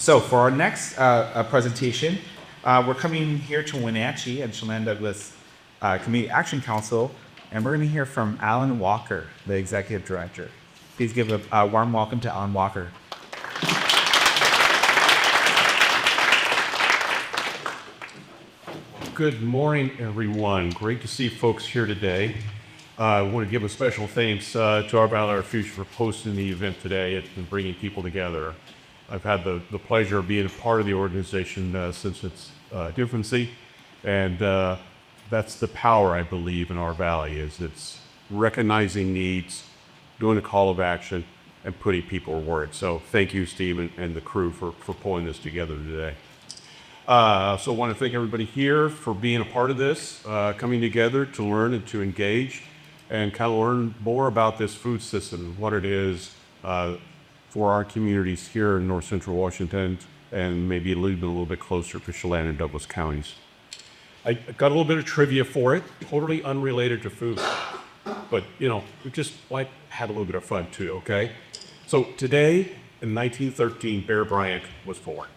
So for our next presentation, we're coming here to Wenatchee and Chelan Douglas Community Action Council, and we're going to hear from Alan Walker, the Executive Director. Please give a warm welcome to Alan Walker. Good morning, everyone. Great to see folks here today. I want to give a special thanks to our Valor Our Future for hosting the event today and bringing people together. I've had the pleasure of being a part of the organization since its infancy, and that's the power, I believe, in our valley, is it's recognizing needs, doing a call of action, and putting people to work. So thank you, Steve, and the crew for pulling this together today. So I want to thank everybody here for being a part of this, coming together to learn and to engage and kind of learn more about this food system, what it is for our communities here in North Central Washington and maybe a little bit closer to Chelan and Douglas counties. I got a little bit of trivia for it, totally unrelated to food, but we just had a little bit of fun too, okay? So today in 1913, Bear Bryant was born.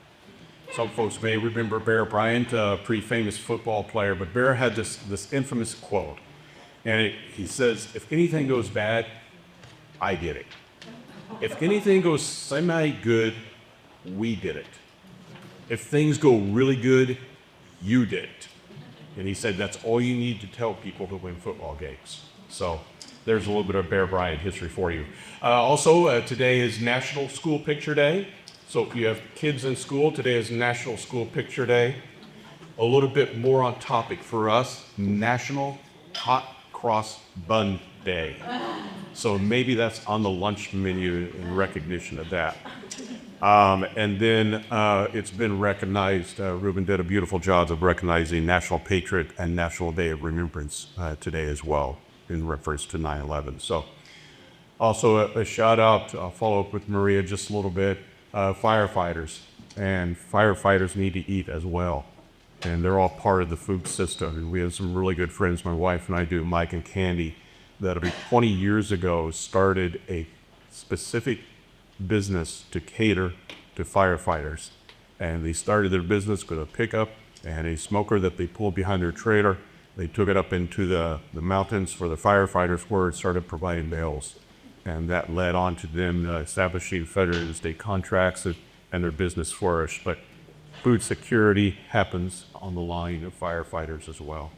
Some folks may remember Bear Bryant, a pretty famous football player, but Bear had this infamous quote, and he says, "If anything goes bad, I did it. If anything goes semi-good, we did it. If things go really good, you did it." And he said that's all you need to tell people to win football games. So there's a little bit of Bear Bryant history for you. Also, today is National School Picture Day. So if you have kids in school, today is National School Picture Day. A little bit more on topic for us, National Hot Cross Bun Day. So maybe that's on the lunch menu in recognition of that. And then it's been recognized, Ruben did a beautiful job of recognizing National Patriot and National Day of Remembrance today as well in reference to 9/11. So also a shout out, I'll follow up with Maria just a little bit, firefighters. And firefighters need to eat as well. And they're all part of the food system. And we have some really good friends, my wife and I do, Mike and Candy, that about 20 years ago started a specific business to cater to firefighters. And they started their business with a pickup and a smoker that they pulled behind their trailer. They took it up into the mountains for the firefighters where it started providing meals. And that led on to them establishing federal and state contracts and their business flourished. But food security happens on the line of firefighters as well.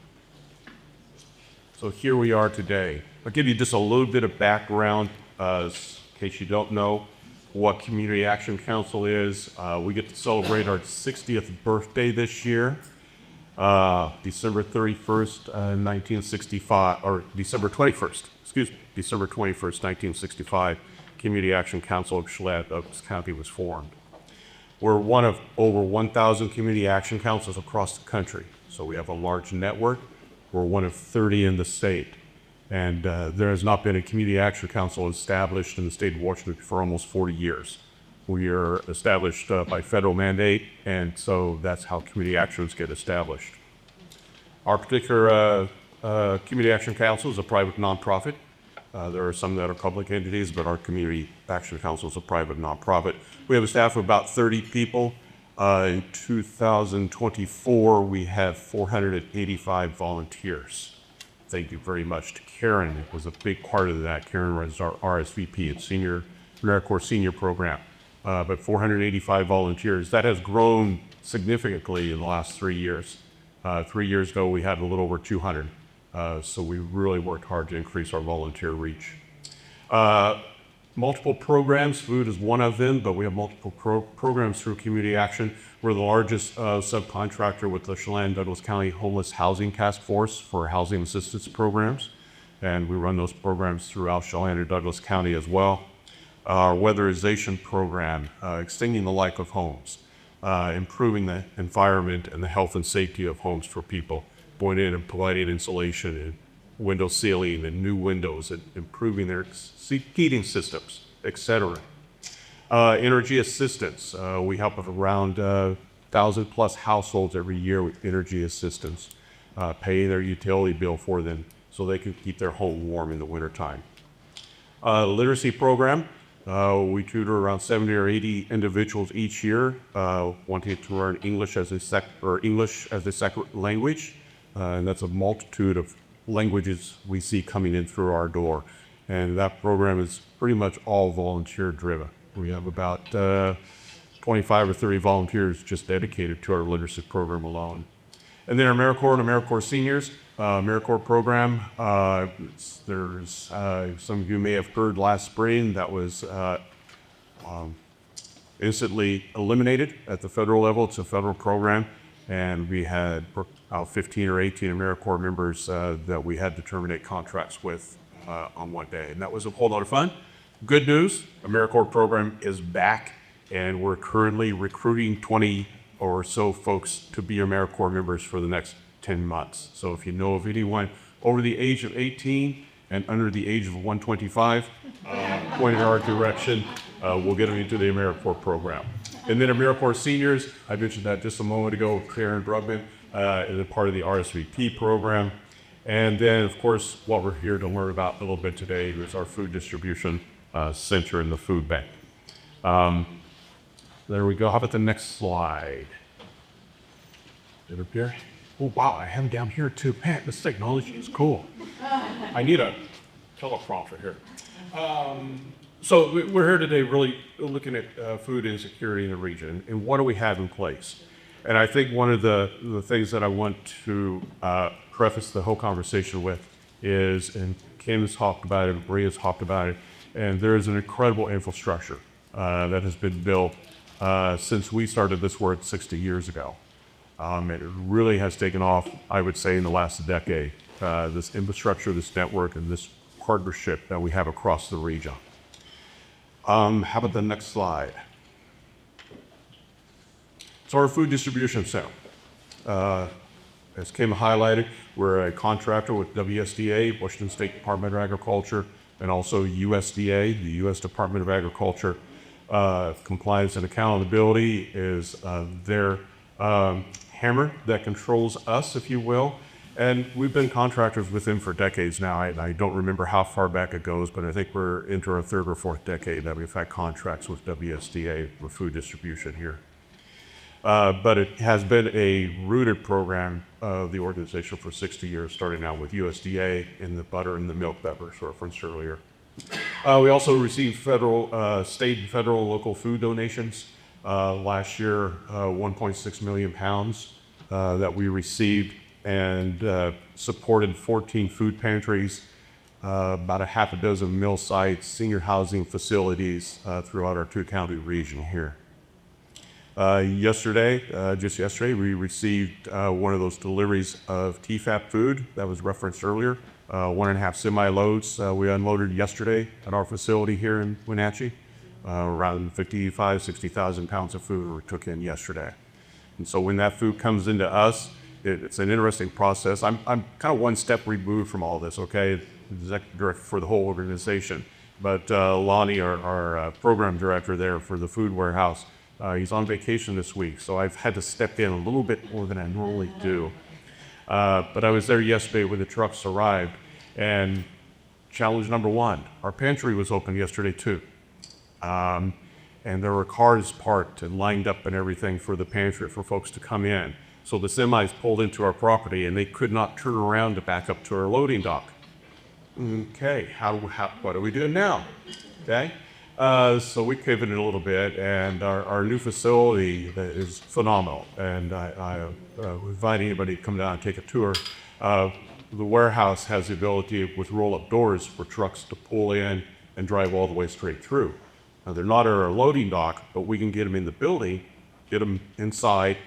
So here we are today. I'll give you just a little bit of background in case you don't know what Community Action Council is. We get to celebrate our 60th birthday this year, December 31st, 1965, or December 21st, December 21st, 1965, Community Action Council of Chelan, Douglas County was formed. We're one of over 1,000 community action councils across the country. So we have a large network. We're one of 30 in the state. And there has not been a community action council established in the state of Washington for almost 40 years. We are established by federal mandate, and so that's how community actions get established. Our particular community action council is a private nonprofit. There are some that are public entities, but our Community Action Council is a private nonprofit. We have a staff of about 30 people. In 2024, we have 485 volunteers. Thank you very much to Karen. It was a big part of that. Karen was our RSVP at AmeriCorps Senior Program. But 485 volunteers. That has grown significantly in the last 3 years. 3 years ago, we had a little over 200. So we really worked hard to increase our volunteer reach. Multiple programs, food is one of them, but we have multiple programs through Community Action. We're the largest subcontractor with the Chelan Douglas County Homeless Housing Task Force for housing assistance programs. And we run those programs throughout Chelan and Douglas County as well. Our weatherization program, extending the life of homes, improving the environment and the health and safety of homes for people. Going in and providing insulation and window sealing and new windows and improving their heating systems, etc. Energy assistance. We help around 1,000 plus households every year with energy assistance, pay their utility bill for them so they can keep their home warm in the wintertime. Literacy program. We tutor around 70 or 80 individuals each year wanting to learn English as a second language. And that's a multitude of languages we see coming in through our door. And that program is pretty much all volunteer driven. We have about 25 or 30 volunteers just dedicated to our literacy program alone. And then our AmeriCorps and AmeriCorps seniors, AmeriCorps program, there's some of you may have heard last spring that was instantly eliminated at the federal level. It's a federal program, and we had about 15 or 18 AmeriCorps members that we had to terminate contracts with on one day, and that was a whole lot of fun. Good news, AmeriCorps program is back, and we're currently recruiting 20 or so folks to be AmeriCorps members for the next 10 months. So if you know of anyone over the age of 18 and under the age of 125, point in our direction, we'll get them into the AmeriCorps program. And then AmeriCorps seniors, I mentioned that just a moment ago, Karen Brugman is a part of the RSVP program. And then, of course, what we're here to learn about a little bit today is our food distribution center and the food bank. There we go. How about the next slide? Did it appear? Oh, wow, I have them down here too. Man, this technology is cool. I need a teleprompter here. So we're here today really looking at food insecurity in the region and what do we have in place. And I think one of the things that I want to preface the whole conversation with is, and Kim has talked about it, Maria's talked about it, and there is an incredible infrastructure that has been built since we started this work 60 years ago. It really has taken off, I would say, in the last decade, this infrastructure, this network, and this partnership that we have across the region. How about the next slide? So our food distribution center. As Kim highlighted, we're a contractor with WSDA, Washington State Department of Agriculture, and also USDA, the U.S. Department of Agriculture. Compliance and accountability is their hammer that controls us, if you will. And we've been contractors with them for decades now. I don't remember how far back it goes, but I think we're into our third or fourth decade that we've had contracts with WSDA for food distribution here. But it has been a rooted program of the organization for 60 years, starting out with USDA in the butter and the milk that was referenced earlier. We also received federal, state and federal local food donations. Last year, 1.6 million pounds that we received, and supported 14 food pantries, about a half a dozen mill sites, senior housing facilities throughout our two-county region here. Just yesterday, we received one of those deliveries of TFAP food that was referenced earlier. 1.5 semi-loads we unloaded yesterday at our facility here in Wenatchee. Around 60,000 pounds of food we took in yesterday. And so when that food comes into us, it's an interesting process. I'm kind of one step removed from all this, okay? Executive director for the whole organization. But Lonnie, our program director there for the food warehouse, he's on vacation this week, so I've had to step in a little bit more than I normally do. But I was there yesterday when the trucks arrived, and challenge number one, our pantry was open yesterday too. And there were cars parked and lined up and everything for the pantry for folks to come in. So the semis pulled into our property and they could not turn around to back up to our loading dock. Okay, what do we do now? Okay, so we pivoted a little bit, and our new facility is phenomenal. And I invite anybody to come down and take a tour. The warehouse has the ability with roll-up doors for trucks to pull in and drive all the way straight through. Now, they're not at our loading dock, but we can get them in the building, get them inside,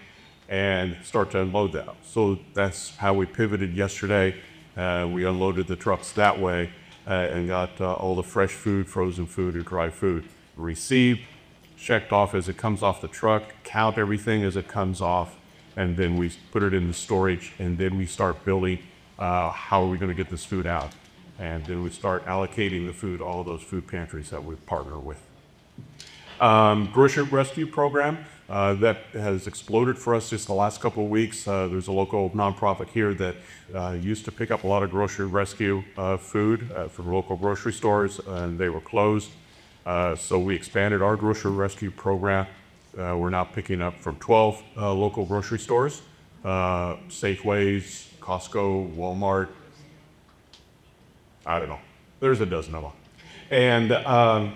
and start to unload them. So that's how we pivoted yesterday. We unloaded the trucks that way and got all the fresh food, frozen food, and dry food received, checked off as it comes off the truck, count everything as it comes off, and then we put it in the storage, and then we start building how are we going to get this food out. And then we start allocating the food, all of those food pantries that we partner with. Grocery rescue program that has exploded for us just the last couple of weeks. There's a local nonprofit here that used to pick up a lot of grocery rescue food from local grocery stores, and they were closed. So we expanded our grocery rescue program. We're now picking up from 12 local grocery stores, Safeways, Costco, Walmart. I don't know. There's a dozen of them. And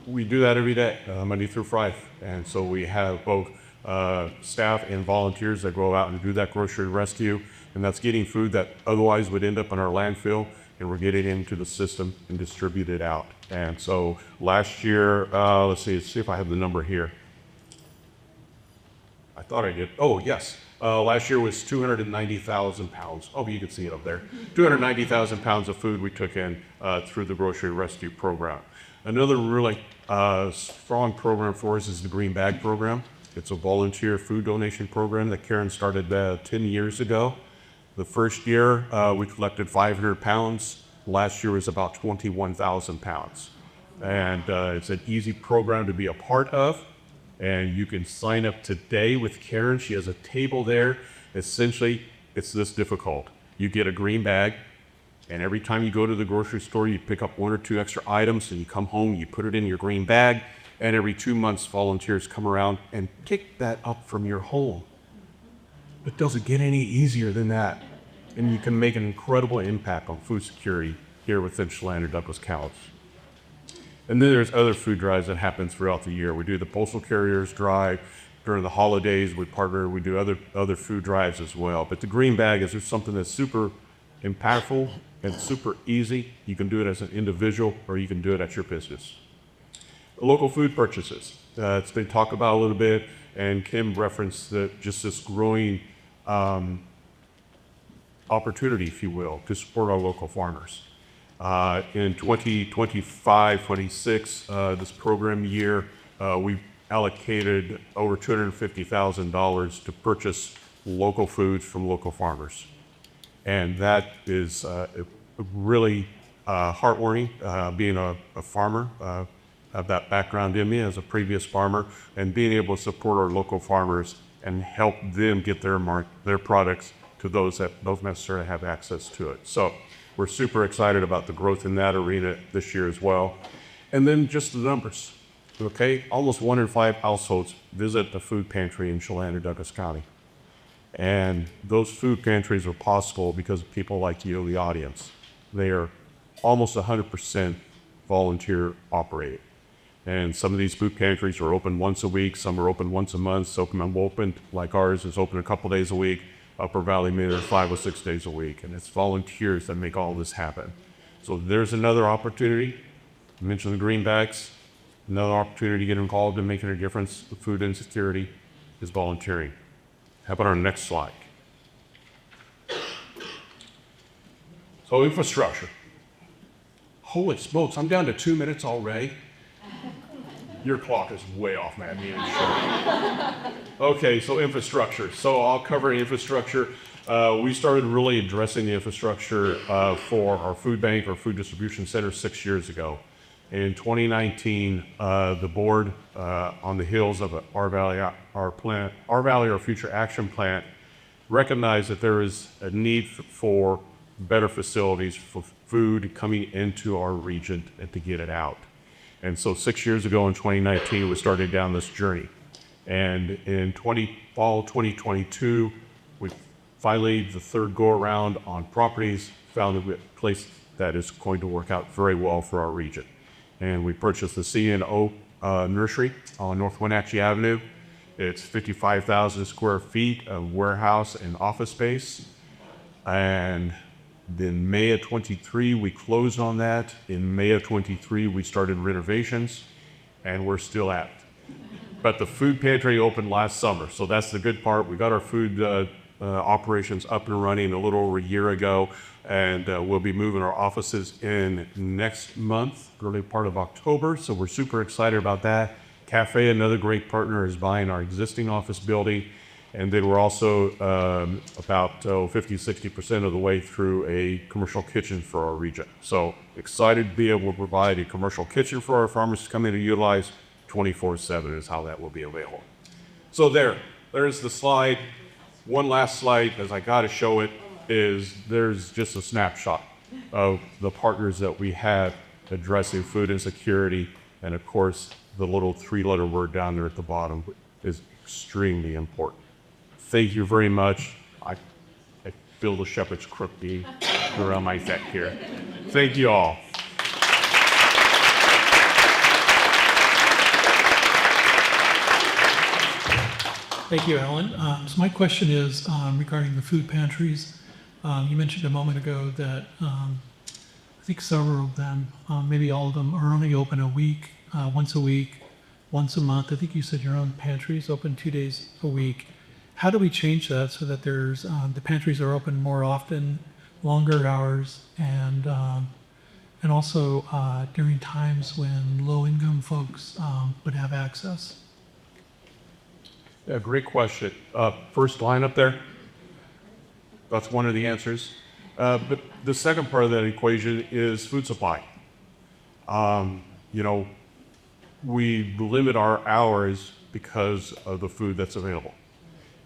we do that every day, Monday through Friday. And so we have both staff and volunteers that go out and do that grocery rescue. And that's getting food that otherwise would end up in our landfill, and we're getting it into the system and distribute it out. And so last year, let's see if I have the number here. I thought I did. Oh, yes. Last year was 290,000 pounds. Oh, you can see it up there. 290,000 pounds of food we took in through the grocery rescue program. Another really strong program for us is the Green Bag program. It's a volunteer food donation program that Karen started 10 years ago. The first year we collected 500 pounds. Last year was about 21,000 pounds. And it's an easy program to be a part of. And you can sign up today with Karen. She has a table there. Essentially, it's this difficult. You get a green bag, and every time you go to the grocery store, you pick up 1 or 2 extra items, and you come home, you put it in your green bag, and every 2 months, volunteers come around and pick that up from your home. It doesn't get any easier than that. And you can make an incredible impact on food security here within Chelan or Douglas counties. And then there's other food drives that happen throughout the year. We do the Postal Carriers Drive. During the holidays, we do other food drives as well. But the green bag is just something that's super impactful and super easy. You can do it as an individual, or you can do it at your business. Local food purchases. It's been talked about a little bit, and Kim referenced just this growing opportunity, if you will, to support our local farmers. In 2025-26, this program year, we allocated over $250,000 to purchase local foods from local farmers. And that is really heartwarming, being a farmer, have that background in me as a previous farmer, and being able to support our local farmers and help them get their products to those that don't necessarily have access to it. So we're super excited about the growth in that arena this year as well. And then just the numbers, okay? Almost 1 in 5 households visit the food pantry in Chelan or Douglas County. And those food pantries are possible because of people like you, the audience. They are almost 100% volunteer operated. And some of these food pantries are open once a week, some are open once a month, some are open, like ours is open a couple days a week. Upper Valley maybe 5 or 6 days a week, and it's volunteers that make all this happen. So there's another opportunity. I mentioned the green bags. Another opportunity to get involved in making a difference with food insecurity is volunteering. How about our next slide? So infrastructure. Holy smokes, I'm down to 2 minutes already. Your clock is way off, man. Okay, so infrastructure. So I'll cover infrastructure. We started really addressing the infrastructure for our food bank or food distribution center 6 years ago. In 2019, the board on the heels of our Valley, our Future Action Plan, recognized that there is a need for better facilities for food coming into our region and to get it out. And so 6 years ago in 2019, we started down this journey. And in fall 2022, we finally, the third go around on properties, found a place that is going to work out very well for our region. And we purchased the C&O nursery on North Wenatchee Avenue. It's 55,000 square feet of warehouse and office space. And then May of 23, we closed on that. In May of 23, we started renovations, and we're still at it. But the food pantry opened last summer, so that's the good part. We got our food operations up and running a little over a year ago, and we'll be moving our offices in next month, early part of October, so we're super excited about that. Cafe, another great partner, is buying our existing office building. And then we're also about 50-60% of the way through a commercial kitchen for our region. So excited to be able to provide a commercial kitchen for our farmers to come in and utilize 24/7 is how that will be available. So there's the slide. One last slide, as I got to show it, is there's just a snapshot of the partners that we have addressing food insecurity And of course, the little 3-letter word down there at the bottom is extremely important. Thank you very much. I feel the shepherd's crook be around my neck here. Thank you all. Thank you, Alan. So my question is regarding the food pantries. You mentioned a moment ago that I think several of them, maybe all of them, are only open a week, once a week, once a month. I think you said your own pantry is open 2 days a week. How do we change that so that there's the pantries are open more often, longer hours, and also during times when low-income folks would have access? Yeah, great question. First line up there, that's one of the answers. But the second part of that equation is food supply. You know, we limit our hours because of the food that's available.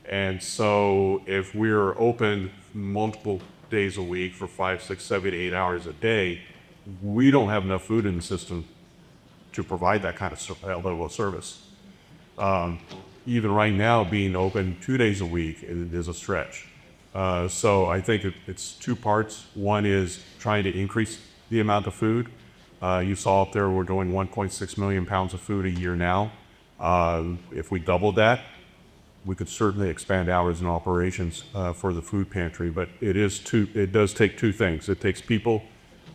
And so if we're open multiple days a week for 5, 6, 7, 8 hours a day, we don't have enough food in the system to provide that kind of level of service. Even right now, being open 2 days a week is a stretch. So I think it's two parts. One is trying to increase the amount of food. You saw up there we're doing 1.6 million pounds of food a year now. If we doubled that, we could certainly expand hours and operations for the food pantry. But it does take two things. It takes people,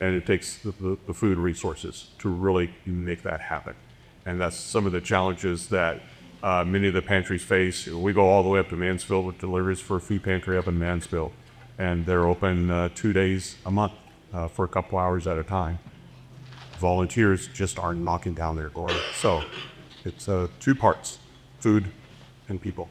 and it takes the food resources to really make that happen. And that's some of the challenges that many of the pantries face. We go all the way up to Mansfield with deliveries for a food pantry up in Mansfield, and they're open 2 days a month for a couple hours at a time. Volunteers just aren't knocking down their door. So it's two parts, food and people.